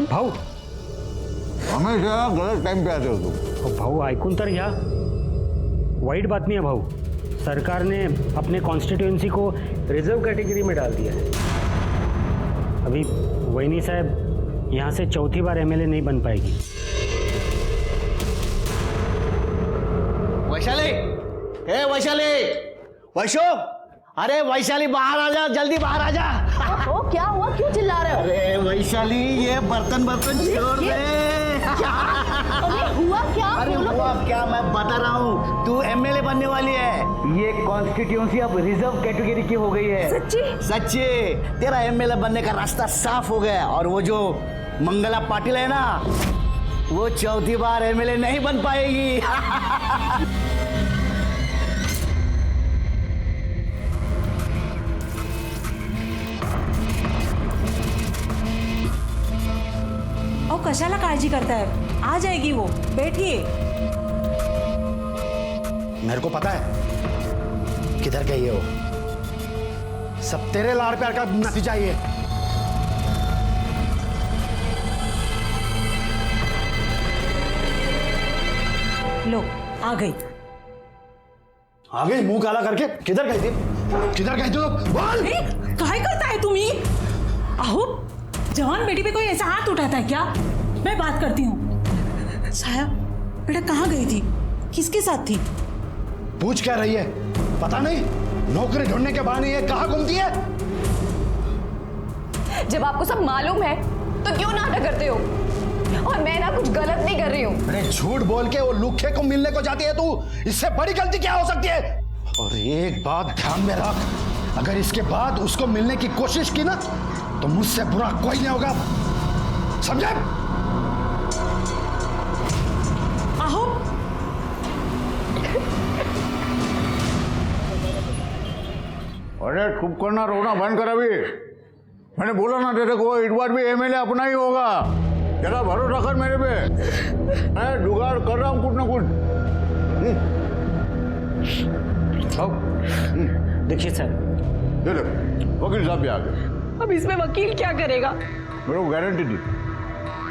भाऊ हमेशा गलत टाइम पे आते हो तुम। भाऊ ऐकून तर घ्या, वाईट बातमी है भाऊ। सरकार ने अपने कॉन्स्टिट्यूएंसी को रिजर्व कैटेगरी में डाल दिया है। अभी वैनी साहब यहाँ से चौथी बार एमएलए नहीं बन पाएगी। वैशाली, ए वैशाली, वैशो, अरे वैशाली बाहर आ जा, जल्दी बाहर आ जा। ओ, क्या हुआ, क्यों चिल्ला रहे हो? अरे वैशाली, ये बर्तन छोड़ दे। अरे हुआ क्या? अरे हुआ क्या, मैं बता रहा हूँ, तू एमएलए बनने वाली है। ये कॉन्स्टिट्यूएंसी अब रिजर्व कैटेगरी की हो गई है। सच्ची? सच्ची, तेरा एमएलए बनने का रास्ता साफ हो गया। और वो जो मंगला पाटिल है ना, वो चौथी बार एमएलए नहीं बन पाएगी। और कशाला काळजी करताय, आ जाएगी वो, बैठिए। मेरे को पता है किधर गई है वो। सब तेरे लाड़ प्यार का नतीजा ही है। लो, आ गई। आ गई मुंह काला करके? किधर गई थी? किधर गई तू? बोल। काय करताय तुम्ही? अहो, जवान बेटी पे कोई ऐसा हाथ उठाता है क्या? मैं बात करती हूँ। साया, बेटा कहाँ गई थी? किसके साथ थी? पूछ क्या रही है? पता नहीं, नौकरी ढूंढने के बहाने ये कहाँ घूमती है? जब आपको सब मालूम है तो क्यों नाटक करते हो? और मैं ना कुछ गलत नहीं कर रही हूँ। अरे झूठ बोल के वो लुखे को मिलने को जाती है तू, इससे बड़ी गलती क्या हो सकती है? और एक बात ध्यान में रख, अगर इसके बाद उसको मिलने की कोशिश की ना, तो मुझसे बुरा कोई नहीं होगा, समझे? आहो, अरे चुप करना, रोना बंद कर। अभी मैंने बोला ना तेरे को, इस बार भी एमएलए अपना ही होगा। जरा भरोसा कर मेरे पे। मैं जुगाड़ कर रहा हूँ कुछ ना कुछ। देखिए सर, दे ले, वकील साहब भी आ गए। अब इसमें वकील क्या करेगा? मेरे को गारंटी दी,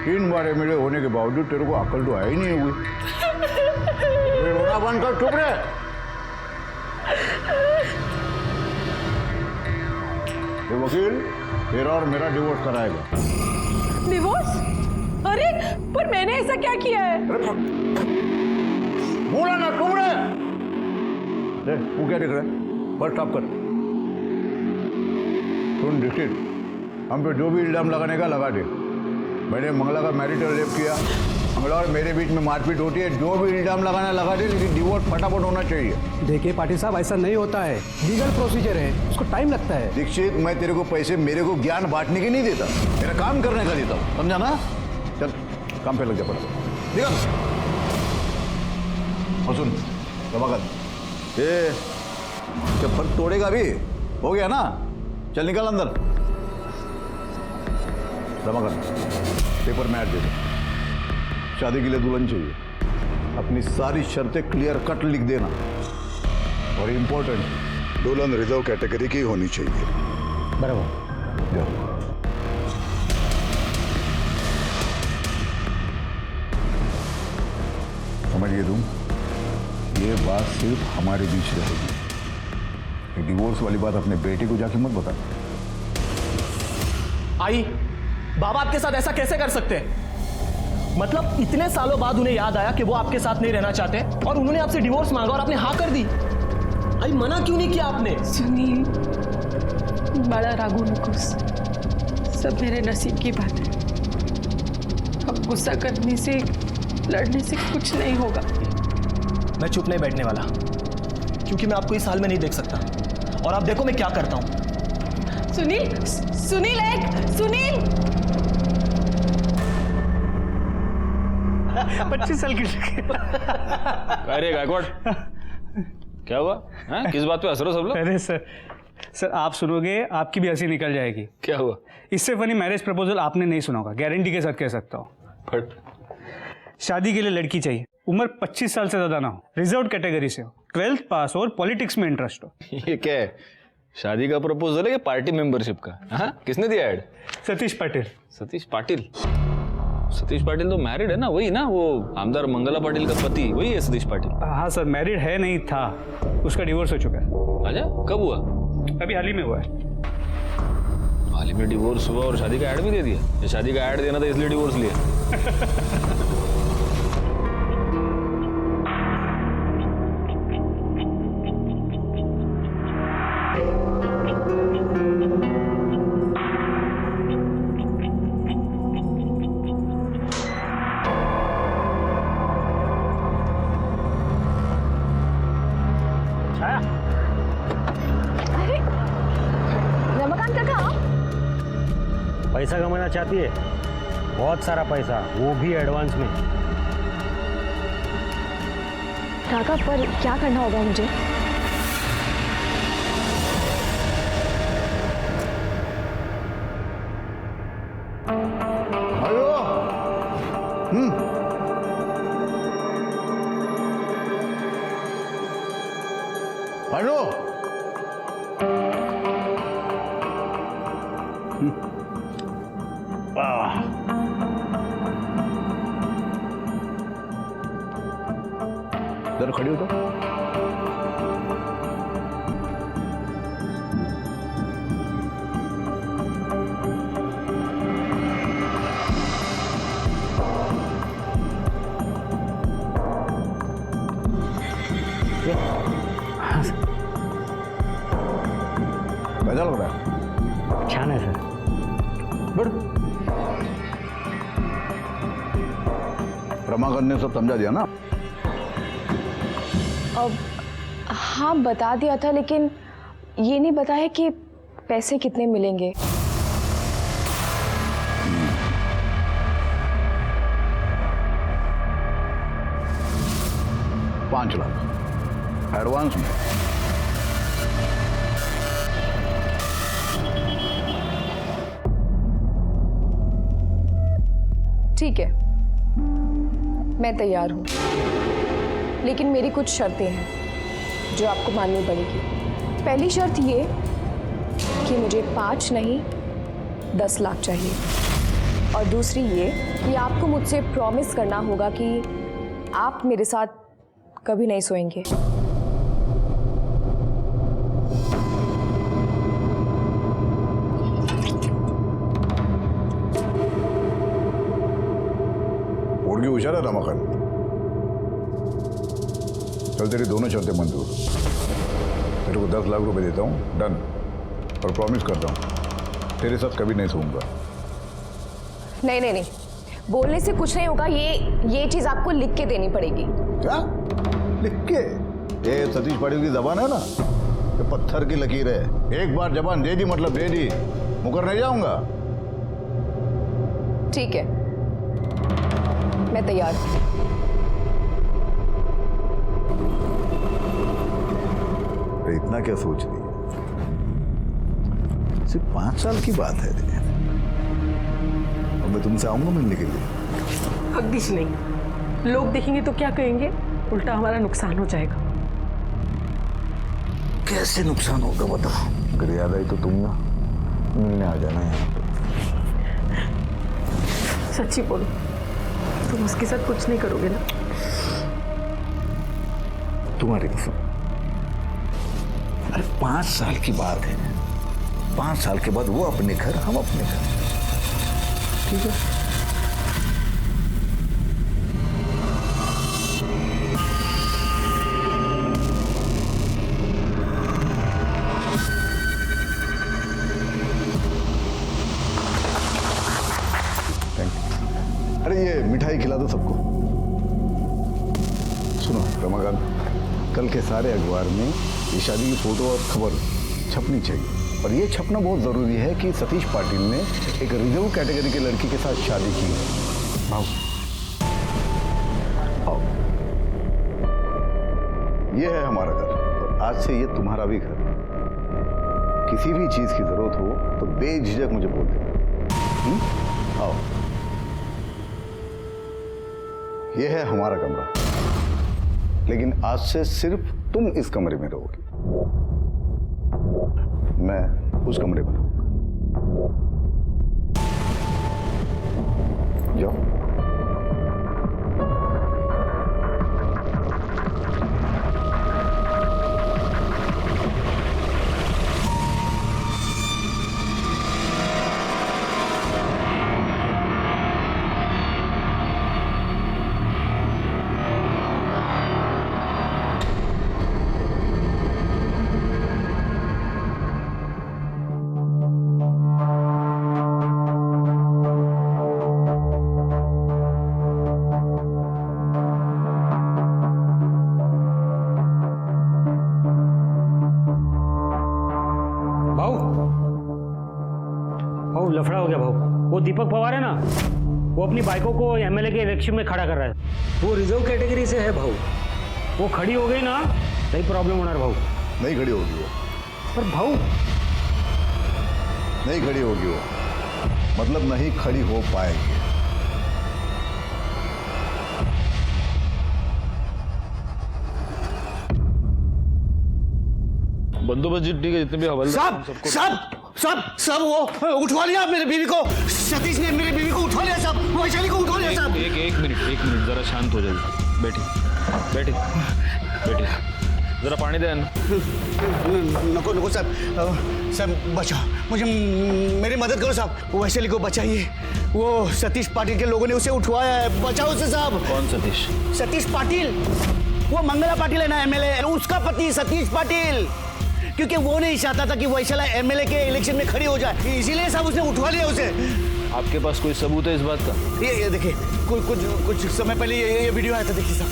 3 बार एमएलए होने के बावजूद तेरे को अकल तो आई नहीं हुई। रोना बंद कर, चुप रहे। ये वकील तेरा और मेरा डिवोर्स कराएगा। डिवोर्स? अरे पर मैंने ऐसा क्या किया है? बोला ना, चुप रहे। देख तू क्या देख रहा है? फर्स्ट स्टॉप कर। सुन दीक्षित, हम पे जो भी इल्जाम लगाने का लगा दे। मैंने मंगला का मैरिटल रेप किया, मंगला और मेरे बीच में मारपीट होती है, जो भी इल्जाम लगाना लगा दे, लेकिन डिवोर्स फटाफट होना चाहिए। देखिए पाटिल साहब, ऐसा नहीं होता है, लीगल प्रोसीजर है, उसको टाइम लगता है। दीक्षित, मैं तेरे को पैसे मेरे को ज्ञान बांटने की नहीं देता, मेरा काम करने का देता हूँ, समझा ना? चल काम पे लग जा, पड़ा निकल। और सुन रमाकांत, ये चप्पल तोड़ेगा भी, हो गया ना? चल निकल अंदर। रमाकांत, पेपर में ऐड दे दो, शादी के लिए दुल्हन चाहिए, अपनी सारी शर्तें क्लियर कट लिख देना, और इम्पोर्टेंट, दुल्हन रिजर्व कैटेगरी की होनी चाहिए। बराबर। जाओ। समझिए तुम, ये बात सिर्फ हमारे बीच रहेगी। ये डिवोर्स वाली बात अपने बेटी को जाके मत बता। आई, बाबा आपके साथ ऐसा कैसे कर सकते हैं? मतलब इतने सालों बाद उन्हें याद आया कि वो आपके साथ नहीं रहना चाहते और उन्होंने आपसे डिवोर्स मांगा और आपने हाँ कर दी। आई, मना क्यों नहीं किया आपने? सुनील, बड़ा रागू नुकुस, सब मेरे नसीब की बात है। अब गुस्सा करने से, लड़ने से कुछ नहीं होगा। मैं चुप नहीं बैठने वाला, क्योंकि मैं आपको इस हाल में नहीं देख सकता। और आप देखो मैं क्या करता हूं। सुनील, सुनील, एक सुनील। 25 साल की। अरे गायकवाड़, क्या हुआ? किस बात पे हंस रहे हो सब लोग? अरे सर आप सुनोगे आपकी भी हंसी निकल जाएगी। क्या हुआ? इससे फनी मैरिज प्रपोजल आपने नहीं सुना होगा, गारंटी के साथ कह सकता हूँ। फट। शादी के लिए लड़की चाहिए, उम्र 25 साल से ज्यादा ना हो, रिजर्व कैटेगरी से हो, 12th पास हो और पॉलिटिक्स में इंटरेस्ट हो। ये क्या है? शादी का प्रपोजल है कि पार्टी मेंबरशिप का? हाँ, किसने दिया ऐड? सतीश पाटिल। सतीश पाटिल? सतीश पाटिल तो मैरिड है ना, वही ना, वो आमदार मंगला पाटिल का पति, वही है सतीश पाटिल। हाँ सर, मैरिड है नहीं था, उसका डिवोर्स हो चुका है। अच्छा, कब हुआ? अभी हाल ही में हुआ है। हाल ही में डिवोर्स हुआ और शादी का ऐड भी दे दिया? ये शादी का ऐड देना था इसलिए डिवोर्स लिया? अरे रमाकांत काका, पैसा कमाना चाहती है? बहुत सारा पैसा, वो भी एडवांस में। काका पर क्या करना होगा मुझे? हेलो। हेलो। जरा खड़ी हो तो। कैसा लग रहा है? छान है सर। गुड। रमाकांत ने सब समझा दिया ना? अब हाँ बता दिया था, लेकिन ये नहीं बताया कि पैसे कितने मिलेंगे। 5 लाख एडवांस में। ठीक है, मैं तैयार हूँ, लेकिन मेरी कुछ शर्तें हैं जो आपको माननी पड़ेगी। पहली शर्त ये कि मुझे 5 नहीं 10 लाख चाहिए, और दूसरी ये कि आपको मुझसे प्रॉमिस करना होगा कि आप मेरे साथ कभी नहीं सोएंगे। उड़गी होशियार है रमाकांत। चल तेरी दोनों शर्तें मंजूर। तेरे को 10 लाख रुपए देता हूँ, डन। और प्रॉमिस करता हूँ तेरे साथ कभी नहीं सोऊंगा। नहीं नहीं नहीं, बोलने से कुछ नहीं होगा। ये चीज आपको लिख के देनी पड़ेगी। क्या लिख के? ये सतीश पाटिल की जबान है ना, ये पत्थर की लकीर है। एक बार जबान दे दी मतलब दे दी, मुकर नहीं जाऊंगा। ठीक है, मैं तैयार हूं। अरे इतना क्या सोच रही है? सिर्फ 5 साल की बात है। और मैं तुमसे आऊंगा मिलने के लिए। हग्गिश नहीं, लोग देखेंगे तो क्या कहेंगे? उल्टा हमारा नुकसान हो जाएगा। कैसे नुकसान होगा बता? अगर याद आई तो तुम ना मिलने आ जाना यहाँ पे। सच्ची बोलो, तुम उसके साथ कुछ नहीं करोगे ना? तुम्हारी कसम। अरे 5 साल की बात है। 5 साल के बाद वो अपने घर, हम अपने घर। ठीक है? अरे ये मिठाई खिला दो सबको। सुनो रमाकांत, कल के सारे अखबार में ये शादी की फोटो और खबर छपनी चाहिए। और ये छपना बहुत ज़रूरी है कि सतीश पाटिल ने एक रिजर्व कैटेगरी की लड़की के साथ शादी की है। आओ आओ, ये है हमारा घर और आज से ये तुम्हारा भी घर। किसी भी चीज़ की ज़रूरत हो तो बेझिझक मुझे बोल देना। आओ, ये है हमारा कमरा, लेकिन आज से सिर्फ तुम इस कमरे में रहोगे। मैं उस कमरे में जाओ। भाऊ भाऊ लफड़ा हो गया भाऊ। वो दीपक पवार है ना, वो अपनी बाइकों को एमएलए के इलेक्शन में खड़ा कर रहा है। वो रिजर्व कैटेगरी से है भाऊ। वो खड़ी हो गई ना, सही प्रॉब्लम होना है भाऊ। नहीं खड़ी होगी वो, पर भाऊ नहीं खड़ी होगी वो, मतलब नहीं खड़ी हो पाएगी। बंदोबस्त ठीक है, जितने भी हवलदार सब सब सब सब वो उठवा लिया मेरे बीवी को। सतीश ने मेरी बीवी को उठवा लिया सब, वैशाली को उठवा लिया सब। एक मिनट जरा शांत हो जाइए। बैठिए जरा पानी दे ना। नको नको साहब, साहब बचाओ मुझे, मेरी मदद करो साहब, वैशाली को बचाइए। वो सतीश पाटिल के लोगों ने उसे उठवाया है, बचाओ उसे साहब। कौन सतीश? सतीश पाटिल, वो मंगला पाटिल है ना एमएलए, उसका पति सतीश पाटिल। क्योंकि वो नहीं चाहता था कि वैशाला एमएलए के इलेक्शन में खड़ी हो जाए, इसीलिए साहब उसने उठवा लिया उसे। आपके पास कोई सबूत है इस बात का? ये देखिए, कुछ समय पहले ये वीडियो आया था, देखिए साहब।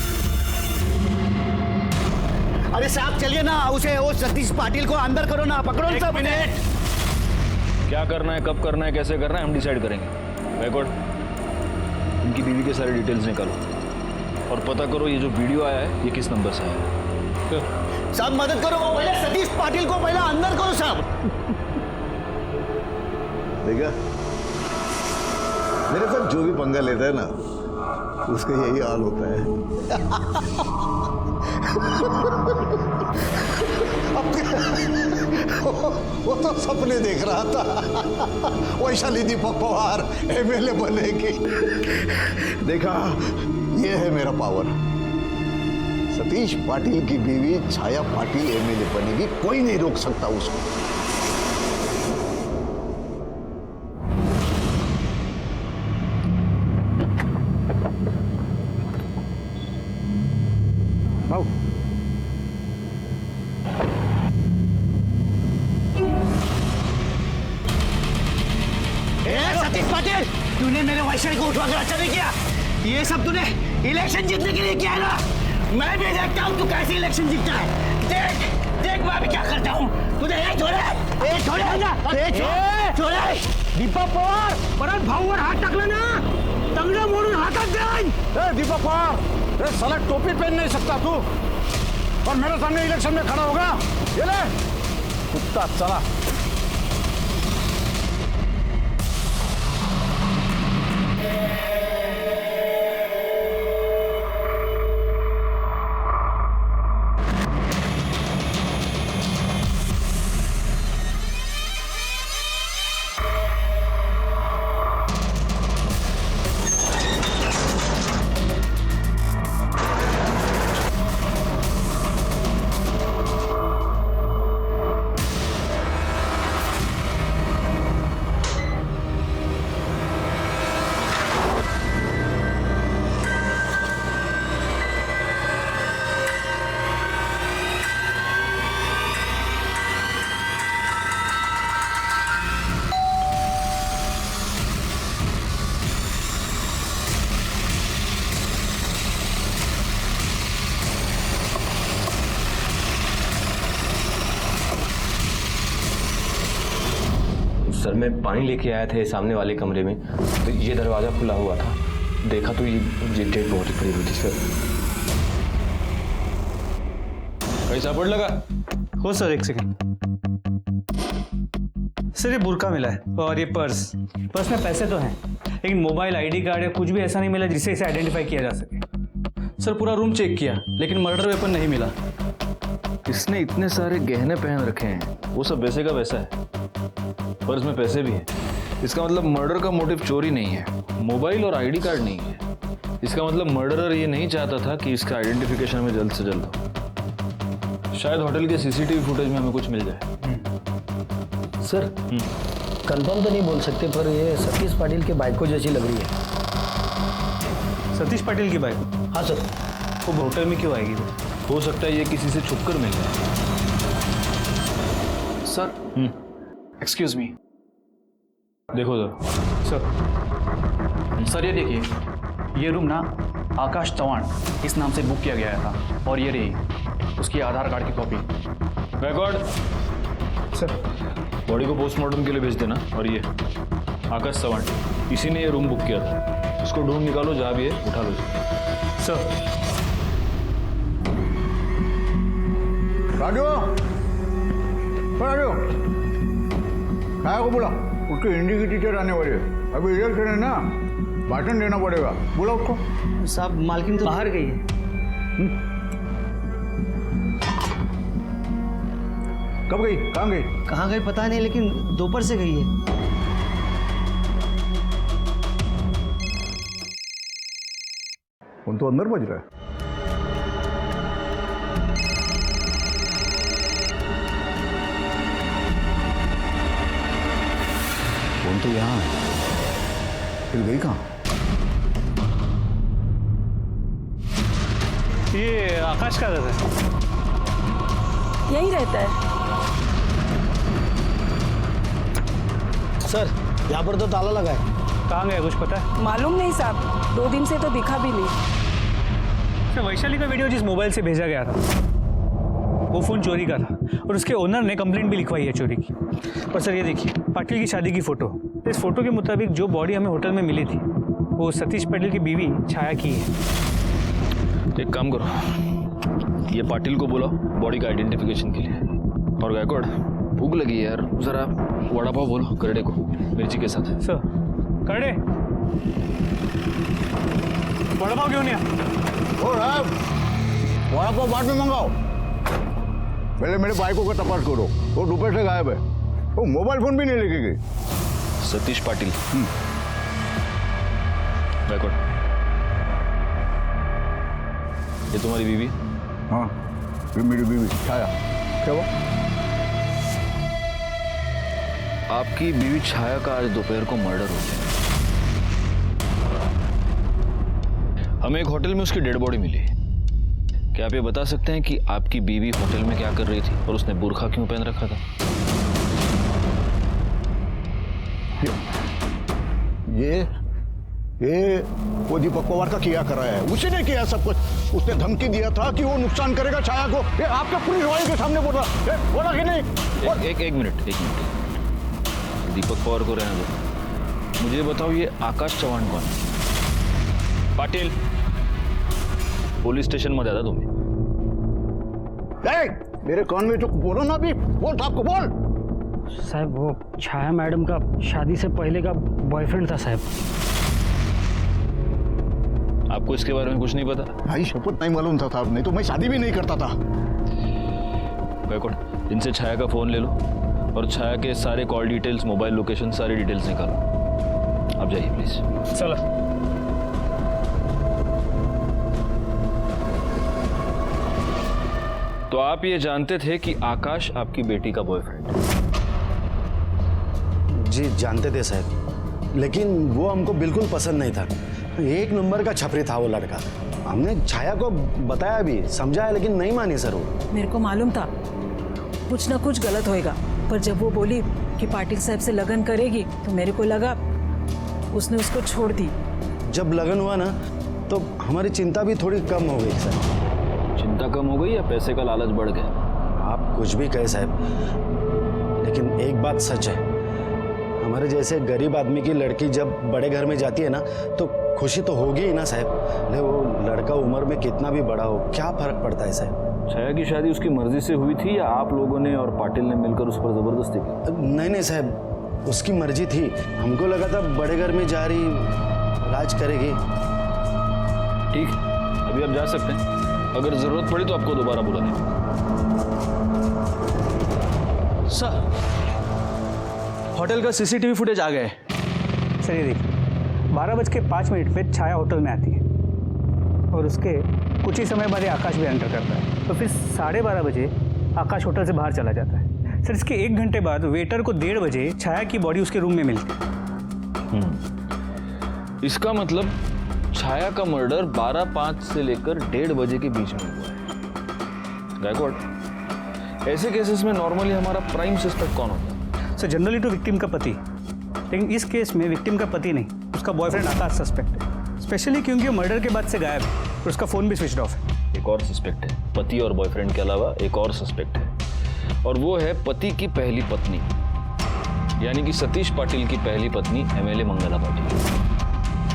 अरे साहब चलिए ना, उसे वो सतीश पाटिल को अंदर करो ना, पकड़ो ना साहब। क्या करना है, कब करना है, कैसे करना है, हम डिसाइड करेंगे। बैकवर्ड, उनकी बीवी के सारे डिटेल्स निकालो और पता करो ये जो वीडियो आया है ये किस नंबर से आया है। साहब मदद करो, वो पहले सतीश पाटिल को पहले अंदर करो साहब। देखा, मेरे साथ जो भी पंगा लेता है ना, उसका यही हाल होता है। वो तो सपने देख रहा था, वैशाली दीपक पवार एमएलए बनेगी। देखा, ये है मेरा पावर। सतीश पाटिल की बीवी छाया पाटिल एमएलए बनेगी, कोई नहीं रोक सकता उसको। भाऊ सतीश पाटिल, तूने मेरे वैशाली को उठवा कर अच्छा नहीं किया। ये सब तूने इलेक्शन जीतने के लिए किया है ना। मैं भी देखता हूँ तू कैसे इलेक्शन जीतता है। देख मैं भी क्या करता हूँ। तूने छोड़े दीपक पवार परत भाऊवर हात टाकला ना, तंगडं मोडून हातात जाईन। दीपक पवार, ए साला टोपी पहन नहीं सकता तू, और मेरे सामने इलेक्शन में खड़ा होगा। ये ले कुत्ता, चला। सर मैं पानी लेके आया था सामने वाले कमरे में, तो ये दरवाज़ा खुला हुआ था, देखा तो ये डेड बॉडी पड़ी हुई थी सर। कहीं सापड़ लगा? हो सर, एक सेकंड सर। ये बुर्का मिला है और ये पर्स में पैसे तो हैं, लेकिन मोबाइल आईडी कार्ड या कुछ भी ऐसा नहीं मिला जिससे इसे आइडेंटिफाई किया जा सके। सर पूरा रूम चेक किया लेकिन मर्डर वेपन नहीं मिला। इसने इतने सारे गहने पहन रखे हैं, वो सब वैसे का वैसा है, पर्स में पैसे भी हैं। इसका मतलब मर्डर का मोटिव चोरी नहीं है, मोबाइल और आईडी कार्ड नहीं है। इसका मतलब मर्डरर ये नहीं चाहता था कि इसका आइडेंटिफिकेशन हमें जल्द से जल्द हो। शायद होटल के सीसीटीवी फुटेज में हमें कुछ मिल जाए। सर कंफर्म तो नहीं बोल सकते, पर ये सतीश पाटिल के बाइक को जैसी लग रही है। सतीश पाटिल की बाइक? हाँ सर। वो होटल में क्यों आएगी? हो सकता है ये किसी से छुपकर मिल जाए। Sir excuse me. देखो सर ये देखिए, ये रूम ना आकाश चौहान इस नाम से बुक किया गया था, और ये रही उसकी आधार कार्ड की कॉपी। Backward sir. बॉडी को पोस्टमार्टम के लिए भेज देना। और ये आकाश चौहान, इसी ने ये रूम बुक किया था। उसको ढूंढ निकालो, जहाँ भी है उठा लो सर। राजू, राजू, काय को बोला? उसकी हिंदी की टीचर आने वाली है, अभी इलेक्शन है ना, भाषण देना पड़ेगा, बोला उसको। साहब मालकिन तो बाहर गई है। कब गई? कहाँ गई? कहाँ गई पता नहीं, लेकिन दोपहर से गई है। फोन तो अंदर बज रहा है। फोन तो यहाँ है, फिर गई कहाँ? ये आकाश का रहता है। यहीं रहता है। सर यहाँ पर तो ताला लगा है। कहाँ गया कुछ पता है? मालूम नहीं साहब, 2 दिन से तो दिखा भी नहीं। सर वैशाली का वीडियो जिस मोबाइल से भेजा गया था वो फ़ोन चोरी का था, और उसके ओनर ने कंप्लेंट भी लिखवाई है चोरी की। और सर ये देखिए पाटिल की शादी की फ़ोटो। इस फोटो के मुताबिक जो बॉडी हमें होटल में मिली थी वो सतीश पाटिल की बीवी छाया की है। एक काम करो, ये पाटिल को बुलाओ बॉडी का आइडेंटिफिकेशन के लिए। और गायकवाड़, भूख लगी है यार, जरा वड़ा पाव बोलो करड़े को मिर्ची के साथ। सर करड़े वड़ा पाव क्यों नहीं आया? ओ साहब, वड़ा पाव बाद में मंगाओ, पहले मेरे बाइकों का तपास करो। वो दोपहर से गायब है, वो मोबाइल फोन भी नहीं लेके गई। सतीश पाटिल। गायकवाड़, ये तुम्हारी बीवी? हाँ, ये मेरी बीवी छाया। क्या हुआ? आपकी बीवी छाया का आज दोपहर को मर्डर हो गया। हमें एक होटल में उसकी डेड बॉडी मिली। क्या आप ये बता सकते हैं कि आपकी बीवी होटल में क्या कर रही थी और उसने बुर्खा क्यों पहन रखा था? ये वो दीपक पवार का किया कर रहा है, उसी ने किया सब कुछ। उसने धमकी दिया था कि वो नुकसान करेगा छाया को। ये आपके पुलिस वाले के सामने बोल रहा, बोला कि नहीं? एक मिनट। दीपक पवार को रहने दो, मुझे बताओ ये आकाश चौहान कौन है? पाटिल, पुलिस स्टेशन में ज्यादा तुम्हें। मेरे कान में जो बोलो ना, अभी बोल साहब को बोल। साहब वो छाया मैडम का शादी से पहले का बॉयफ्रेंड था साहब। आपको इसके बारे में कुछ नहीं पता? भाई शपथ नहीं मालूम था साहब, नहीं तो मैं शादी भी नहीं करता था। गायकवाड़, इनसे छाया का फोन ले लो और छाया के सारे कॉल डिटेल्स, मोबाइल लोकेशन, सारी डिटेल्स निकालो। आप जाइए प्लीज। चलो। तो आप ये जानते थे कि आकाश आपकी बेटी का बॉयफ्रेंड? जी जानते थे साहब, लेकिन वो हमको बिल्कुल पसंद नहीं था। 1 नंबर का छपरी था वो लड़का। हमने छाया को बताया भी, समझाया, लेकिन नहीं मानी सर वो। मेरे को मालूम था कुछ ना कुछ गलत होएगा, पर जब वो बोली कि पाटिल साहब से लगन करेगी तो मेरे को लगा उसने उसको छोड़ दी। जब लगन हुआ ना तो हमारी चिंता भी थोड़ी कम हो गई सर। चिंता कम हो गई या पैसे का लालच बढ़ गया? आप कुछ भी कहे साहब, लेकिन एक बात सच है, हमारे जैसे गरीब आदमी की लड़की जब बड़े घर में जाती है ना तो खुशी तो होगी ही ना साहब। ले वो लड़का उम्र में कितना भी बड़ा हो, क्या फर्क पड़ता है साहब। छाया की शादी उसकी मर्जी से हुई थी या आप लोगों ने और पाटिल ने मिलकर उस पर जबरदस्ती की? नहीं साहब, उसकी मर्जी थी। हमको लगा था बड़े घर में जा रही, राज करेगी। ठीक, अभी आप जा सकते हैं, अगर जरूरत पड़ी तो आपको दोबारा बुला देंगे। सर, होटल का सीसीटीवी फुटेज आ गया है। सर ये देखिए, 12:05 पे छाया होटल में आती है और उसके कुछ ही समय बाद ये आकाश भी एंटर करता है। तो फिर 12:30 बजे आकाश होटल से बाहर चला जाता है। सर इसके 1 घंटे बाद वेटर को 1:30 बजे छाया की बॉडी उसके रूम में मिलती है। इसका मतलब छाया का मर्डर 12:05 से लेकर 1:30 बजे के बीच में हुआ है। गायकवाड़, ऐसे केसेस में नॉर्मली हमारा प्राइम सस्पेक्ट कौन होता है? सर जनरली तो विक्टिम का पति, लेकिन इस केस में विक्टिम का पति नहीं, उसका बॉयफ्रेंड आकाश सस्पेक्ट है। स्पेशली क्योंकि वो मर्डर के बाद से गायब है और उसका फ़ोन भी स्विच ऑफ है। एक और सस्पेक्ट है, पति और बॉयफ्रेंड के अलावा एक और सस्पेक्ट है, और वो है पति की पहली पत्नी, यानी कि सतीश पाटिल की पहली पत्नी एमएलए मंगला पाटिल।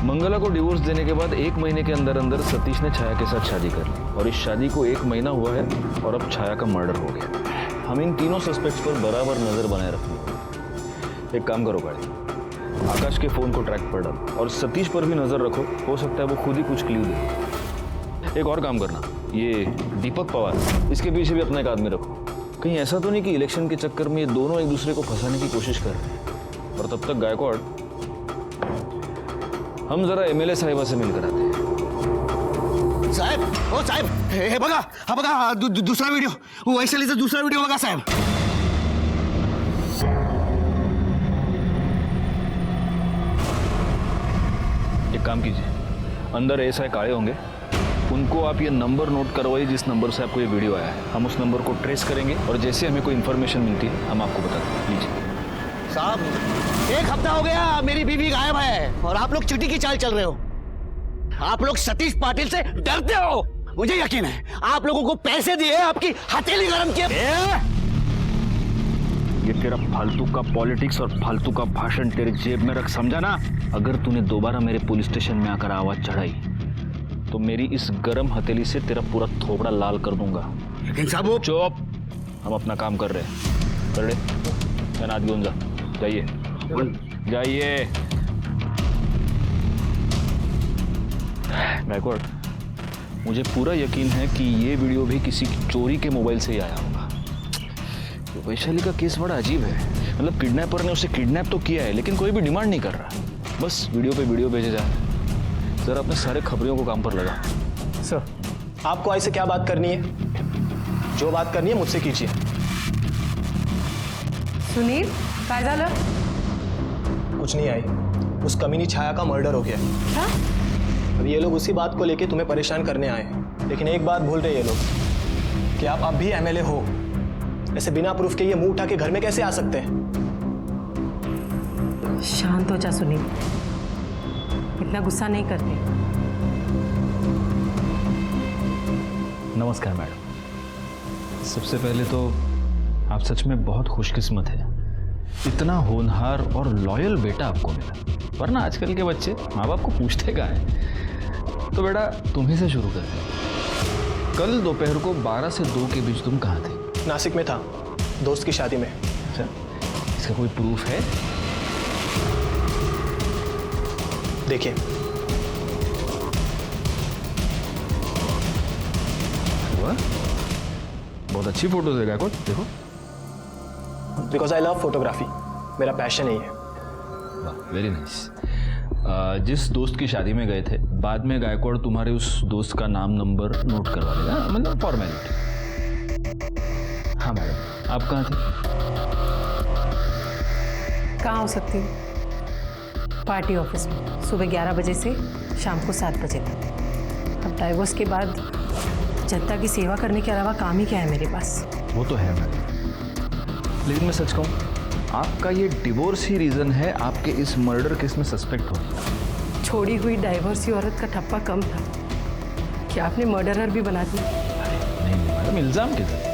मंगला को डिवोर्स देने के बाद 1 महीने के अंदर अंदर सतीश ने छाया के साथ शादी कर ली और इस शादी को 1 महीना हुआ है और अब छाया का मर्डर हो गया। हम इन तीनों सस्पेक्ट्स पर बराबर नजर बनाए रखेंगे। एक काम करो गाड़ी, आकाश के फोन को ट्रैक पर डालो और सतीश पर भी नजर रखो, हो सकता है वो खुद ही कुछ क्लू दे। एक और काम करना, ये दीपक पवार, इसके पीछे भी अपना एक आदमी रखो। कहीं ऐसा तो नहीं कि इलेक्शन के चक्कर में ये दोनों एक दूसरे को फंसाने की कोशिश कर रहे हैं। और तब तक गायकवाड़, हम जरा एमएलए साहिबा से मिलकर आते हैं। साहेब, ओ साहेब, हे बघा, हा बघा दूसरा व्हिडिओ, वैशालीचा दूसरा व्हिडिओ बघा साहेब। एक काम कीजिए, अंदर एसआई काले होंगे, उनको आप ये नंबर नोट करवाइए जिस नंबर से आपको ये वीडियो आया है। हम उस नंबर को ट्रेस करेंगे और जैसे हमें कोई इन्फॉर्मेशन मिलती है हम आपको बताते हैं। लीजिए साहब, 1 हफ्ता हो गया मेरी बीवी गायब है और आप लोग चिट्ठी की चाल चल रहे हो। आप लोग सतीश पाटिल से डरते हो, मुझे यकीन है। आप लोगों को पैसे दिए, आपकी हथेली गरम किए। ये तेरा फालतू का पॉलिटिक्स और फालतू का भाषण तेरे जेब में रख, समझा ना? अगर तूने दोबारा मेरे पुलिस स्टेशन में आकर आवाज चढ़ाई तो मेरी इस गरम हथेली से तेरा पूरा थोबड़ा लाल कर दूंगा। लेकिन साहब वो चुप, हम अपना काम कर रहे हैं। कर ले, तैनात घेऊन जा, जाइए जाइए। गायकवाड़, मुझे पूरा यकीन है कि ये वीडियो भी किसी चोरी के मोबाइल से ही आया होगा। वैशाली का केस बड़ा अजीब है, मतलब किडनैपर ने उसे किडनैप तो किया है लेकिन कोई भी डिमांड नहीं कर रहा, बस वीडियो पे वीडियो भेजे जा रहे। जरा अपने सारे खबरियों को काम पर लगा। सर, आपको आई से क्या बात करनी है? जो बात करनी है मुझसे कीजिए। सुनील, काय झालं? कुछ नहीं आई, उस कमीनी छाया का मर्डर हो गया। क्या? अब ये लोग उसी बात को लेके तुम्हें परेशान करने आए हैं, लेकिन एक बात भूल रहे ये लोग कि आप अब भी एमएलए हो। ऐसे बिना प्रूफ के ये मुंह उठा के घर में कैसे आ सकते हैं? शांत हो जा सुनील, इतना गुस्सा नहीं करते। नमस्कार मैडम। सबसे पहले तो आप सच में बहुत खुशकिस्मत हैं, इतना होनहार और लॉयल बेटा आपको मिला, वरना आजकल के बच्चे माँ बाप को पूछते कहाँ हैं। तो बेटा तुम्ही से शुरू करते हैं। कल दोपहर को 12 से 2 के बीच तुम कहाँ थे? नासिक में था, दोस्त की शादी में। अच्छा, इसका कोई प्रूफ है? देखिए, बहुत अच्छी फोटोज है गायकवाड़, देखो। बिकॉज आई लव फोटोग्राफी, मेरा पैशन यही है। वाह, वेरी नाइस। जिस दोस्त की शादी में गए थे, बाद में गायकवाड़ तुम्हारे उस दोस्त का नाम नंबर नोट करवा देगा, मतलब फॉर्मेलिटी। हाँ मैडम, आप कहाँ थे? कहाँ हो सकती हूँ? पार्टी ऑफिस में, सुबह 11 बजे से शाम को 7 बजे तक। अब डाइवोर्स के बाद जनता की सेवा करने के अलावा काम ही क्या है मेरे पास? वो तो है मैडम, लेकिन मैं सच कहूँ, आपका ये डिवोर्स ही रीज़न है आपके इस मर्डर केस में सस्पेक्ट होने का। छोड़ी हुई डाइवोर्सी औरत का ठप्पा कम था, क्या आपने मर्डरर भी बना दिया? नहीं मैडम, इल्ज़ाम किधर?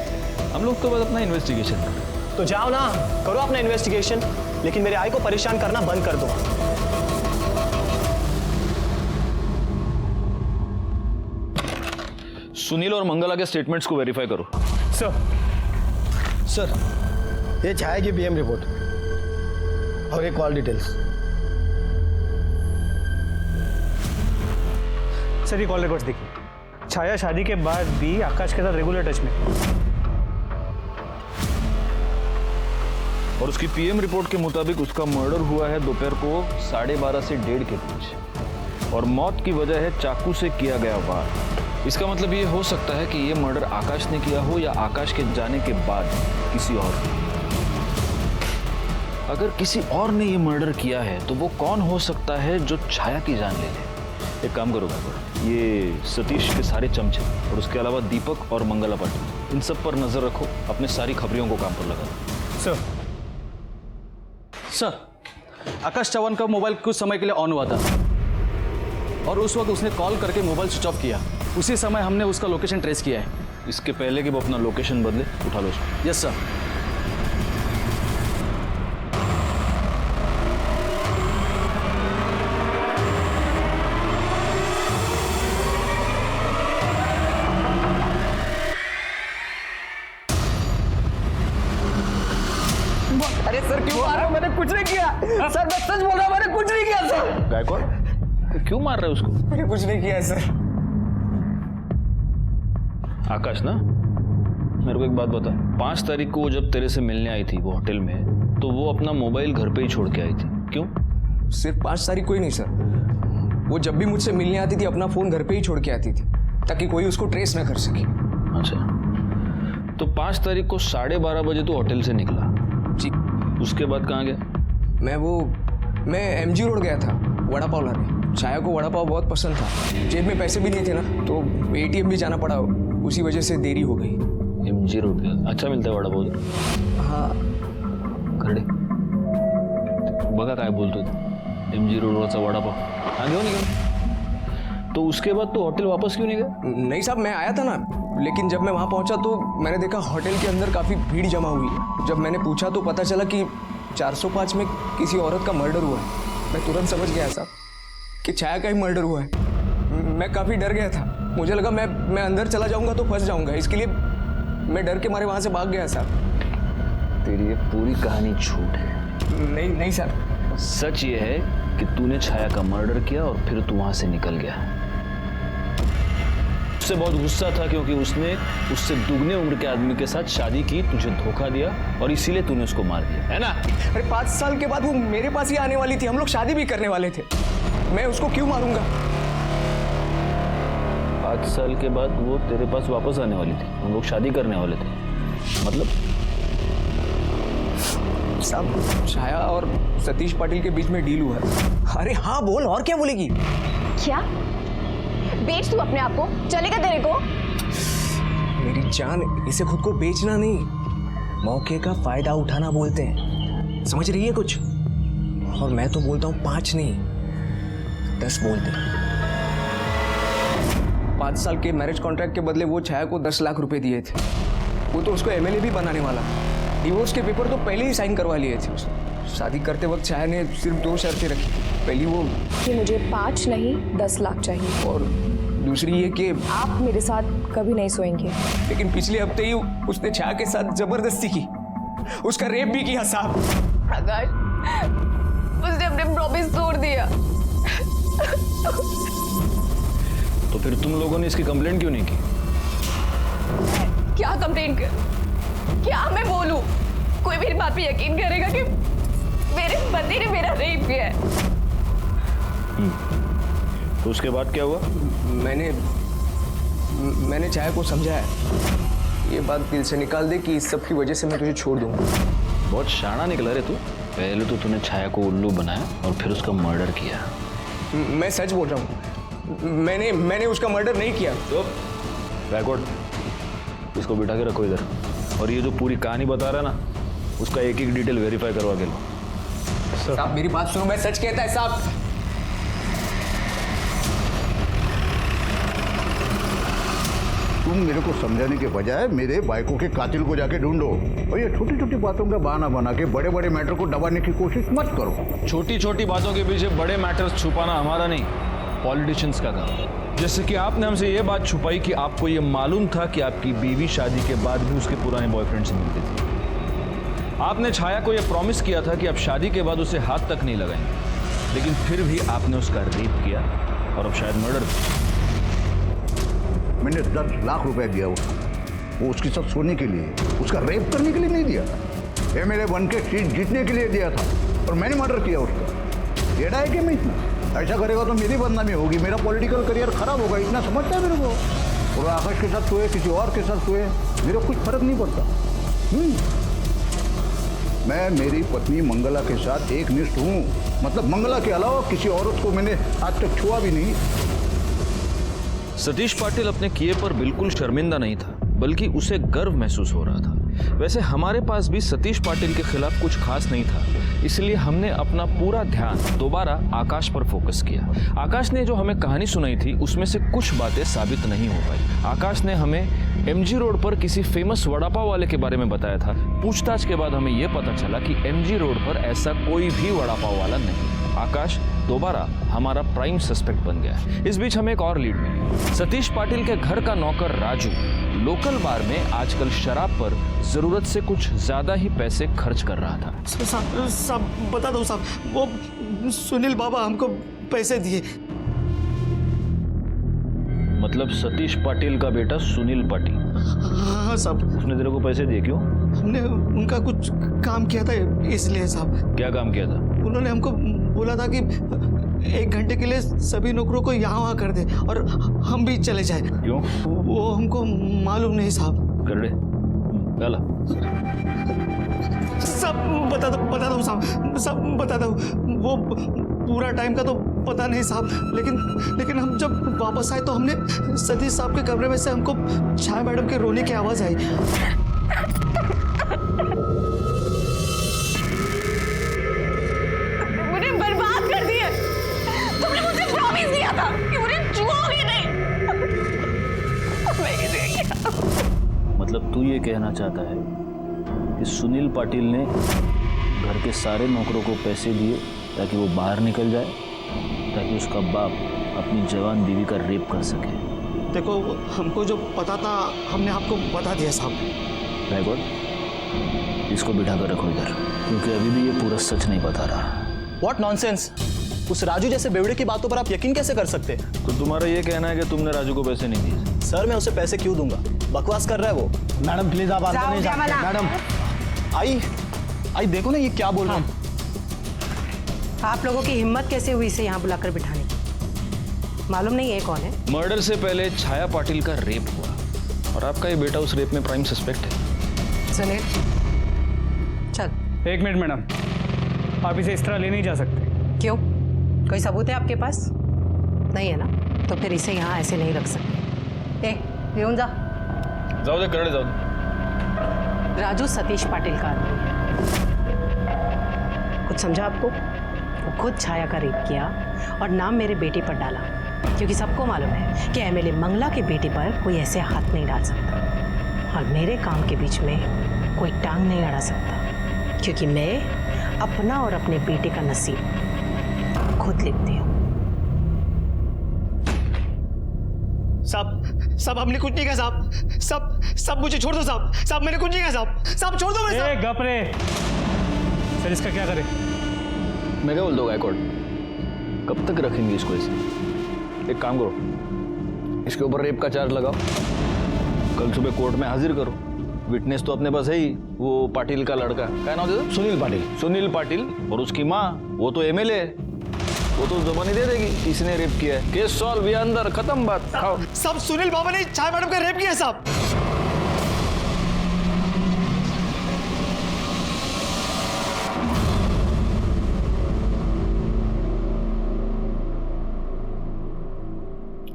हम लोग तो बस अपना इन्वेस्टिगेशन कर रहे हैं। तो जाओ ना, करो अपना इन्वेस्टिगेशन, लेकिन मेरे आई को परेशान करना बंद कर दो। सुनील और मंगला के स्टेटमेंट्स को वेरीफाई करो। सर, ये छाया की पीएम रिपोर्ट और ये कॉल डिटेल्स। सर ये कॉल रिकॉर्ड्स देखिए, छाया शादी के बाद भी आकाश के साथ रेगुलर टच में। और उसकी पीएम रिपोर्ट के मुताबिक उसका मर्डर हुआ है दोपहर को 12:30 से 1:30 के बीच और मौत की वजह है चाकू से किया गया वार। इसका मतलब ये हो सकता है कि ये मर्डर आकाश ने किया हो या आकाश के जाने के बाद किसी और ने। अगर किसी और ने ये मर्डर किया है तो वो कौन हो सकता है जो छाया की जान ले ले? एक काम करो गायकवाड़, ये सतीश के सारे चमचे और उसके अलावा दीपक और मंगला पाटिल, इन सब पर नजर रखो, अपने सारी खबरियों को काम पर लगा दो। सर, आकाश चौहान का मोबाइल कुछ समय के लिए ऑन हुआ था और उस वक्त उसने कॉल करके मोबाइल स्विच ऑफ किया। उसी समय हमने उसका लोकेशन ट्रेस किया है। इसके पहले कि वो अपना लोकेशन बदले, उठा लो उसको। Yes sir. अरे सर क्यों मार रहे हो? मैंने कुछ नहीं किया सर, मैं सच बोल रहा हूँ, मैंने कुछ नहीं किया सर। गायकवाड़ क्यों मार रहे हो उसको? मैंने कुछ नहीं किया है सर। आकाश ना, मेरे को एक बात बता, 5 तारीख को वो जब तेरे से मिलने आई थी वो होटल में, तो वो अपना मोबाइल घर पे ही छोड़ के आई थी, क्यों? सिर्फ 5 तारीख को ही नहीं सर, वो जब भी मुझसे मिलने आती थी अपना फोन घर पे ही छोड़ के आती थी ताकि कोई उसको ट्रेस ना कर सके। अच्छा, तो 5 तारीख को 12:30 बजे तो होटल से निकला जी। उसके बाद कहाँ गया? मैं एमजी रोड गया था वड़ा पाव लाने। छाया को वड़ा पाव बहुत पसंद था, जेब में पैसे भी नहीं थे ना, तो एटीएम भी जाना पड़ा, उसी वजह से देरी हो गई। एमजी रोड गया, अच्छा मिलता है वड़ा पाव? हाँ करडे बघा काय बोलतोय, एमजी रोडवरचा वड़ा पाव हाँ घेऊन घेऊन। तो उसके बाद तो होटल वापस क्यों नहीं गया? नहीं साहब, मैं आया था ना, लेकिन जब मैं वहाँ पहुँचा तो मैंने देखा होटल के अंदर काफ़ी भीड़ जमा हुई है। जब मैंने पूछा तो पता चला कि 405 में किसी औरत का मर्डर हुआ है। मैं तुरंत समझ गया साहब कि छाया का ही मर्डर हुआ है। मैं काफ़ी डर गया था, मुझे लगा मैं अंदर चला जाऊँगा तो फंस जाऊँगा, इसके लिए मैं डर के मारे वहाँ से भाग गया साहब। तेरी ये पूरी कहानी झूठ है। नहीं सर, सच ये है कि तूने छाया का मर्डर किया और फिर तू वहां से निकल गया। उससे बहुत गुस्सा था क्योंकि उसने उससे दुगने उम्र के आदमी के साथ शादी की, तुझे धोखा दिया और इसीलिए तूने उसको मार दिया, है ना? अरे 5 साल के बाद वो मेरे पास ही आने वाली थी, हम लोग शादी भी करने वाले थे, मैं उसको क्यों मारूंगा? 5 साल के बाद वो तेरे पास वापस आने वाली थी, हम लोग शादी करने वाले थे, मतलब? साहब, छाया और सतीश पाटिल के बीच में डील हुआ है। अरे हाँ बोल, और क्या बोलेगी? क्या बेच तू अपने आप को? चलेगा तेरे को? मेरी जान, इसे खुद को बेचना नहीं, मौके का फायदा उठाना बोलते हैं, समझ रही है कुछ? और मैं तो बोलता हूँ 5 नहीं 10 बोलते हैं। 5 साल के मैरिज कॉन्ट्रैक्ट के बदले वो छाया को 10 लाख रुपए दिए थे। वो तो उसको एमएलए भी बनाने वाला। डिवोर्स के पेपर तो पहले ही साइन करवा लिए थे उसने। शादी करते वक्त छाया ने सिर्फ 2 शर्तें रखी। पहली वो कि मुझे 5 नहीं 10 लाख चाहिए, और दूसरी ये कि आप मेरे साथ कभी नहीं सोएंगे। लेकिन पिछले हफ्ते ही उसने छाया के साथ जबरदस्ती की, उसका रेप भी किया साहब। आकाश, उसने अपने प्रॉमिस तोड़ दिया। तो फिर तुम लोगों ने इसकी कंप्लेंट क्यों नहीं की? क्या कंप्लेंट कर? क्या मैं बोलूं? कोई मेरी बात पे यकीन करेगा कि मेरे पति ने मेरा रेप किया है? तो उसके बाद क्या हुआ? मैंने छाया को समझाया, ये बात दिल से निकाल दे कि इस सब की वजह से मैं तुझे छोड़ दूंगा। बहुत शाना निकला रे तू। पहले तो तूने छाया को उल्लू बनाया और फिर उसका मर्डर किया। मैं सच बोल रहा हूँ, मैंने उसका मर्डर नहीं किया। तो बैकवर्ड, इसको बिठा के रखो इधर, और ये जो पूरी कहानी बता रहा है ना, उसका एक एक डिटेल वेरीफाई करवा के लो। साहब मेरी बात सुनो, मैं सच कहता है साहब। तुम मेरे को समझाने के बजाय मेरे बाइकों के कातिल को जाके ढूंढो, और ये छोटी छोटी बातों का बहाना बना के बड़े बड़े मैटर को दबाने की कोशिश मत करो। छोटी छोटी बातों के पीछे बड़े मैटर्स छुपाना हमारा नहीं, पॉलिटिशियंस का काम। जैसे कि आपने हमसे ये बात छुपाई कि आपको ये मालूम था कि आपकी बीवी शादी के बाद भी उसके पुराने बॉयफ्रेंड से मिलती थी। आपने छाया को यह प्रॉमिस किया था कि आप शादी के बाद उसे हाथ तक नहीं लगाएंगे, लेकिन फिर भी आपने उसका रेप किया और अब शायद मर्डर। मैंने 10 लाख रुपए दिया उसको, वो उसके साथ सोने के लिए, उसका रेप करने के लिए नहीं दिया। एमएलए बन के सीट जीतने के लिए दिया था और मैंने मर्डर किया उसका। येड़ा है कि मैं इतना? ऐसा करेगा तो मेरी बदनामी होगी, मेरा पॉलिटिकल करियर खराब होगा, इतना समझता है मेरे को। और आकाश के साथ सोए, किसी और के साथ सोए, मेरे को कुछ फर्क नहीं पड़ता। मैं मेरी पत्नी मंगला के साथ एक निष्ठ हूँ, मतलब मंगला के अलावा किसी औरत को मैंने आज तक छुआ भी नहीं। सतीश पाटिल अपने किए पर बिल्कुल शर्मिंदा नहीं था, बल्कि उसे गर्व महसूस हो रहा था। वैसे हमारे पास भी सतीश पाटिल के खिलाफ कुछ खास नहीं था, इसलिए हमने अपना पूरा ध्यान दोबारा आकाश पर फोकस किया। आकाश ने जो हमें कहानी सुनाई थी उसमें से कुछ बातें साबित नहीं हो पाई। आकाश ने हमें एमजी रोड पर किसी फेमस वड़ा पाव वाले के बारे में बताया था। पूछताछ के बाद हमें यह पता चला कि एमजी रोड पर ऐसा कोई भी वड़ा पाव वाला नहीं। आकाश दोबारा हमारा प्राइम सस्पेक्ट बन गया। इस बीच हमें एक और लीड मिली। सतीश पाटिल के घर का नौकर राजू लोकल बार में आजकल शराब पर जरूरत से कुछ ज्यादा ही पैसे खर्च कर रहा था। साहब बता दो साहब, वो सुनील बाबा हमको पैसे दिए। मतलब सतीश पाटिल का बेटा सुनील पाटिल? हाँ साहब। उसने तेरे को पैसे दिए? क्यों? हमने उनका कुछ काम किया था इसलिए साहब। क्या काम किया था? उन्होंने हमको बोला था कि 1 घंटे के लिए सभी नौकरों को यहाँ वहाँ कर दे और हम भी चले जाए। क्यों? वो हमको मालूम नहीं साहब। कर ले गाला। सब बता दो साहब, सब बता दो। वो पूरा टाइम का तो पता नहीं साहब, लेकिन हम जब वापस आए तो हमने सतीश साहब के कमरे में से हमको छाया मैडम के रोने की आवाज आई। मुझे बर्बाद कर दिया। तुमने मुझे प्रॉमिस दिया था कि मुझे छुओगे नहीं। मतलब तू ये कहना चाहता है कि सुनील पाटिल ने घर के सारे नौकरों को पैसे दिए ताकि वो बाहर निकल जाए, ताकि उसका बाप अपनी जवान बीवी का रेप कर सके? देखो हमको जो पता था हमने आपको बता दिया साहब। वेरी गुड, इसको बिठा कर रखो इधर, क्योंकि अभी भी ये पूरा सच नहीं बता रहा। What nonsense! उस राजू जैसे बेवड़े की बातों पर आप यकीन कैसे कर सकते हैं? तो तुम्हारा ये कहना है कि तुमने राजू को पैसे नहीं दिए? सर मैं उसे पैसे क्यों दूंगा? बकवास कर रहा है वो। मैडम प्लीज आप अंदर नहीं जाते। मैडम आई देखो ना ये क्या बोल रहा है। आप लोगों की हिम्मत कैसे हुई इसे यहाँ बुलाकर बिठाने की? मालूम नहीं है कौन है? मर्डर से पहले छाया पाटिल का रेप हुआ और आपका ये बेटा उस रेप में प्राइम सस्पेक्ट है। सुनील चल। 1 मिनट मैडम, आप इसे इस तरह ले नहीं जा सकते। क्यों? कोई सबूत है आपके पास? नहीं है ना, तो फिर इसे यहाँ ऐसे नहीं रख सकते। येऊन जा। जाओ दे करड़े जाओ दे। राजू सतीश पाटिल का आदमी है। कुछ समझा आपको? वो खुद छाया का रेप किया और नाम मेरे बेटे पर डाला, क्योंकि सबको मालूम है कि एमएलए मंगला के बेटे पर कोई ऐसे हाथ नहीं डाल सकता और मेरे काम के बीच में कोई टांग नहीं अड़ा सकता, क्योंकि मैं अपना और अपने बेटे का नसीब खुद लिखती हूँ। साहब हमने कुछ नहीं कहा साहब। सब मुझे छोड़ दो साहब। मैंने कुछ नहीं कहा साहब छोड़ दो मुझे। गप रे। सर इसका क्या करें? मैं क्या बोल दूंगा गायकवाड़, कब तक रखेंगे इसको ऐसे? एक काम करो, इसके ऊपर रेप का चार्ज लगाओ, कल सुबह कोर्ट में हाजिर करो। विटनेस तो अपने पास है ही, वो पाटिल का लड़का, क्या नाम देता? सुनील पाटिल। और उसकी माँ, वो तो एमएलए है, वो तो जबानी दे देगी किसने रेप किया है। केस सॉल्व, ये अंदर खत्म बात। खाओ। साहब सुनील बाबा ने छाया मैडम का रेप किया साहब।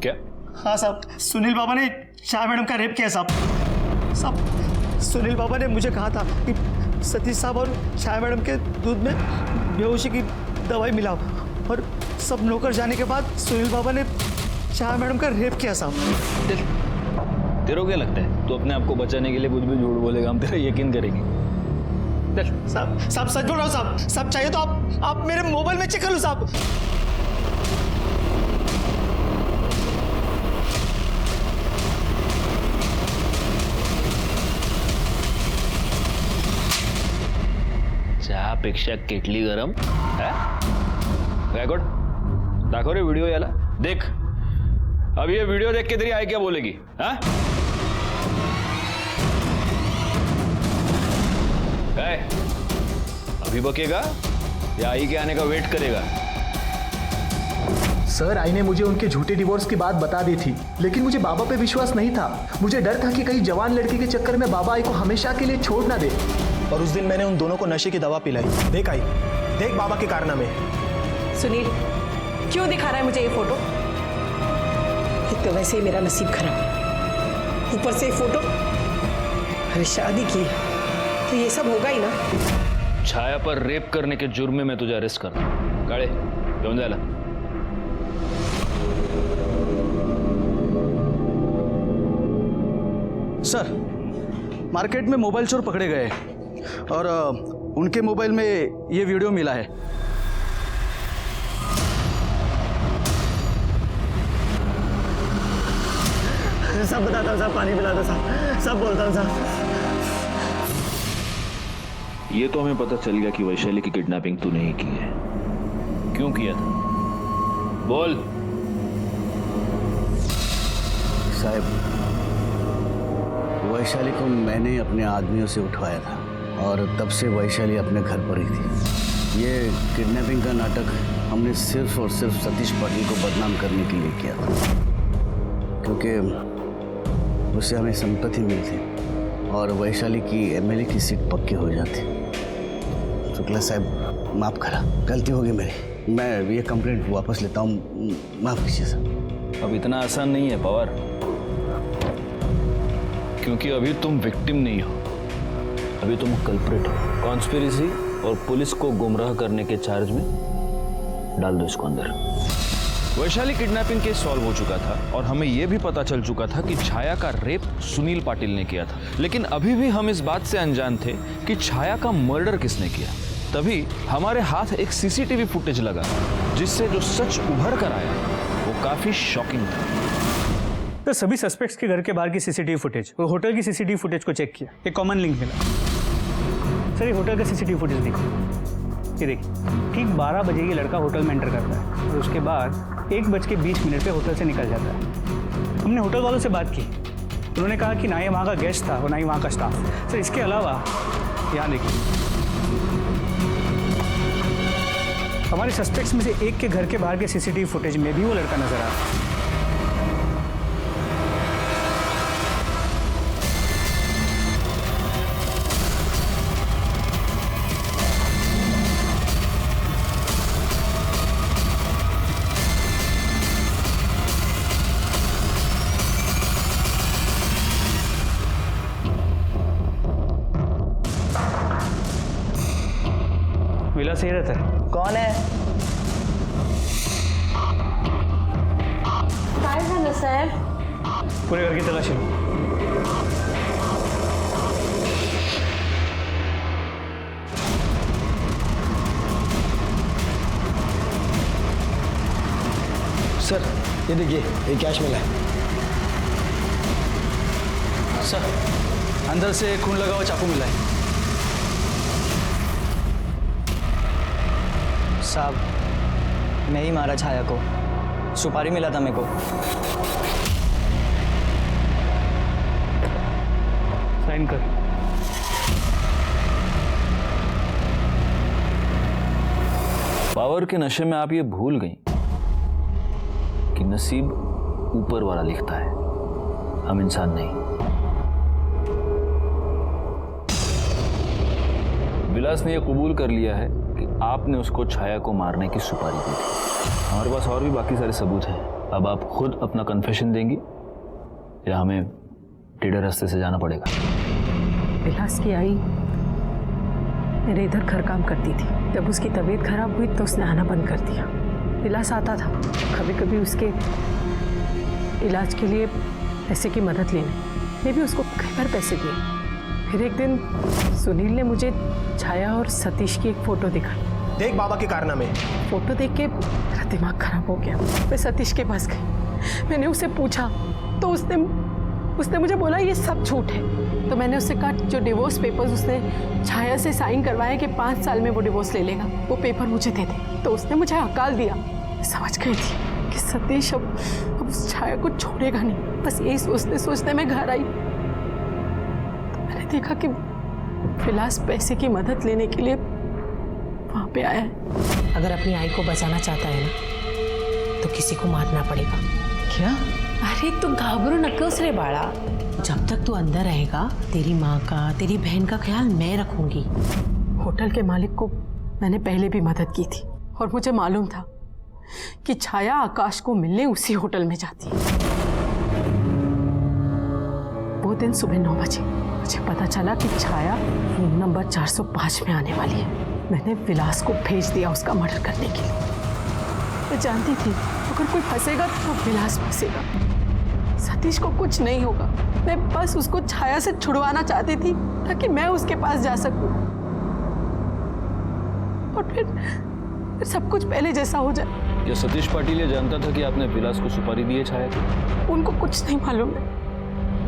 क्या? हाँ साहब, सुनील बाबा ने छाया मैडम का रेप किया साहब। सुनील बाबा ने मुझे कहा था कि सतीश साहब और छाया मैडम के दूध में बेहोशी की दवाई मिलाओ, और सब नौकर जाने के बाद सुनील बाबा ने छाया मैडम का रेप किया साहब। तेरे को क्या लगता है तू अपने आप को बचाने के लिए कुछ भी झूठ बोलेगा, हम तेरा यकीन करेंगे? साहब सच बोल रहा हूँ साहब चाहिए तो आप मेरे मोबाइल में चेक कर लो साहब। चहापेक्षा केटली गरम है? गायकवाड़ दाखव रे व्हिडिओ याला, देख अब ये वीडियो देख के तेरी आई क्या बोलेगी? हाँ अभी बकेगा या आई के आने का वेट करेगा? सर, आई ने मुझे उनके झूठे डिवोर्स की बात बता दी थी, लेकिन मुझे बाबा पे विश्वास नहीं था। मुझे डर था कि कहीं जवान लड़के के चक्कर में बाबा आई को हमेशा के लिए छोड़ ना दे। और उस दिन मैंने उन दोनों को नशे की दवा पिलाई। देख आई, देख बाबा के कारनामे। सुनील, क्यों दिखा रहा है मुझे ये फोटो? एक तो वैसे ही मेरा नसीब खराब है, ऊपर से ये फोटो। अरे शादी की है तो ये सब होगा ही ना। छाया पर रेप करने के जुर्म में मैं तुझे अरेस्ट कर रहा हूं। काळे, घेऊन जायला। सर, मार्केट में मोबाइल चोर पकड़े गए और उनके मोबाइल में ये वीडियो मिला है। सब बताता हूँ साहब, पानी पिलाता साहब, सब बोलता हूँ साहब। ये तो हमें पता चल गया कि वैशाली की किडनैपिंग तूने ही की है। क्यों किया था? बोल। साहब, वैशाली को मैंने अपने आदमियों से उठवाया था और तब से वैशाली अपने घर पर ही थी। ये किडनैपिंग का नाटक हमने सिर्फ और सिर्फ सतीश पाटिल को बदनाम करने के लिए किया था, क्योंकि उससे हमें संपत्ति मिलती और वैशाली की एमएलए की सीट पक्की हो जाती। शुक्ला साहब, माफ़ करा, गलती होगी मेरी। मैं ये कंप्लेंट वापस लेता हूँ, माफ़ कीजिए सर। अब इतना आसान नहीं है पवार, क्योंकि अभी तुम विक्टिम नहीं हो, अभी तुम कल्प्रिट हो। कॉन्स्पिरेसी और पुलिस को गुमराह करने के चार्ज में डाल दो इसको अंदर। वैशाली किडनैपिंग केस सॉल्व हो चुका था और हमें यह भी पता चल चुका था कि छाया का रेप सुनील पाटिल ने किया था, लेकिन अभी भी हम इस बात से अनजान थे कि छाया का मर्डर किसने किया। तभी हमारे हाथ एक सीसीटीवी फुटेज लगा, जिससे जो सच उभर कर आया वो काफी शॉकिंग था। तो सभी सस्पेक्ट्स के घर के बाहर की सीसीटीवी फुटेज और होटल की सीसीटीवी फुटेज को चेक किया, एक कॉमन लिंक मिला। सर, ये होटल का सीसीटीवी फुटेज देखो, ये देखिए, ठीक 12 बजे ये लड़का होटल में एंटर करता है और उसके बाद 1:20 पे होटल से निकल जाता है। हमने होटल वालों से बात की, उन्होंने कहा कि ना ही वहाँ का गेस्ट था और ना ही वहाँ का स्टाफ। सर, इसके अलावा यहाँ देखिए, हमारे सस्पेक्ट्स में से एक के घर के बाहर के सीसीटीवी फुटेज में भी वो लड़का नजर आ रहा है। विलास यही रहता है। कौन है? सर, पूरे घर की तलाशी लो। सर, ये देखिए, ये कैश मिला है। सर, अंदर से खून लगा हुआ चाकू मिला है। साहब, मैं ही मारा छाया को, सुपारी मिला था मेरे को। साइन कर। पावर के नशे में आप ये भूल गई कि नसीब ऊपर वाला लिखता है, हम इंसान नहीं। विलास ने यह कबूल कर लिया है कि आपने उसको छाया को मारने की सुपारी दी थी। हमारे पास और भी बाकी सारे सबूत हैं। अब आप खुद अपना कन्फेशन देंगी या हमें टेढ़े रास्ते से जाना पड़ेगा? विलास की आई मेरे इधर घर काम करती थी। जब उसकी तबीयत खराब हुई तो उसने आना बंद कर दिया। विलास आता था, कभी कभी उसके इलाज के लिए पैसे की मदद लेने, मैं भी उसको कई बार पैसे दिए। फिर एक दिन सुनील ने मुझे छाया और सतीश की एक फ़ोटो दिखाई। देख बाबा के कारनामे। फोटो देख के मेरा दिमाग खराब हो गया। मैं सतीश के पास गई, मैंने उससे पूछा तो उसने मुझे बोला ये सब झूठ है। तो मैंने उससे कहा जो डिवोर्स पेपर्स उसने छाया से साइन करवाया कि 5 साल में वो डिवोर्स ले लेगा, वो पेपर मुझे दे दे। तो उसने मुझे हकाल दिया। मैं समझ गई थी कि सतीश अब उस छाया को छोड़ेगा नहीं। बस यही सोचते सोचते मैं घर आई तो मैंने देखा कि विलास पैसे की मदद लेने के लिए वहां पे आया है। अगर अपनी आई को बचाना चाहता है ना तो किसी को मारना पड़ेगा। क्या? अरे तू घाबरो नकोस रे बाड़ा। जब तक तू अंदर रहेगा तेरी माँ का तेरी बहन का ख्याल मैं रखूंगी। होटल के मालिक को मैंने पहले भी मदद की थी और मुझे मालूम था कि छाया आकाश को मिलने उसी होटल में जाती है। वो दिन सुबह 9 बजे मुझे पता चला कि छाया रूम नंबर 405 में आने वाली है। मैंने विलास को भेज दिया उसका मर्डर करने के लिए। मैं जानती थी अगर कोई फंसेगा तो विलास फंसेगा। सतीश को कुछ नहीं होगा। मैं बस उसको छाया से छुड़वाना चाहती थी ताकि मैं उसके पास जा सकूं और फिर सब कुछ पहले जैसा हो जाए। क्या सतीश पाटिल ये जानता था कि आपने विलास को सुपारी दी है छाया को? उनको कुछ नहीं मालूम है।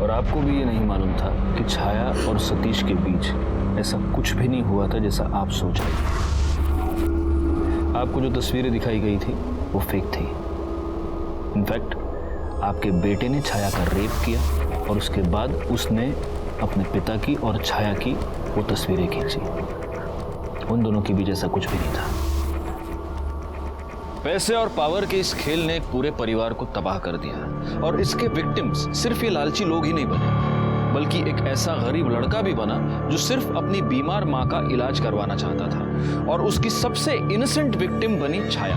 और आपको भी ये नहीं मालूम था कि छाया और सतीश के बीच ऐसा कुछ भी नहीं हुआ था जैसा आप सोच रहे थे। आपको जो तस्वीरें दिखाई गई थी वो फेक थी। इनफैक्ट आपके बेटे ने छाया का रेप किया और उसके बाद उसने अपने पिता की और छाया की वो तस्वीरें खींची। उन दोनों के बीच ऐसा कुछ भी नहीं था। पैसे और पावर के इस खेल ने एक पूरे परिवार को तबाह कर दिया और इसके विक्टिम्स सिर्फ ये लालची लोग ही नहीं बने, बल्कि एक ऐसा गरीब लड़का भी बना जो सिर्फ अपनी बीमार मां का इलाज करवाना चाहता था। और उसकी सबसे इनोसेंट विक्टिम बनी छाया,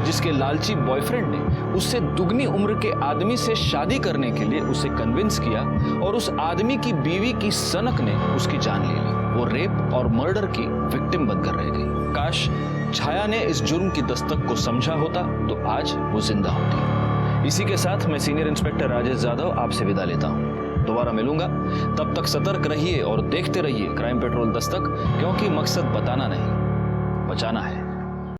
जिसके लालची बॉयफ्रेंड ने उससे दुगनी उम्र के आदमी से शादी करने के लिए उसे कन्विंस किया और उस आदमी की बीवी की सनक ने उसकी जान ले ली। वो रेप और मर्डर की विक्टिम बनकर रह गई। काश छाया ने इस जुर्म की दस्तक को समझा होता तो आज वो जिंदा होती। इसी के साथ मैं सीनियर इंस्पेक्टर राजेश यादव आपसे विदा लेता हूँ। दोबारा मिलूंगा, तब तक सतर्क रहिए और देखते रहिए क्राइम पेट्रोल दस्तक, क्योंकि मकसद बताना नहीं, बचाना है।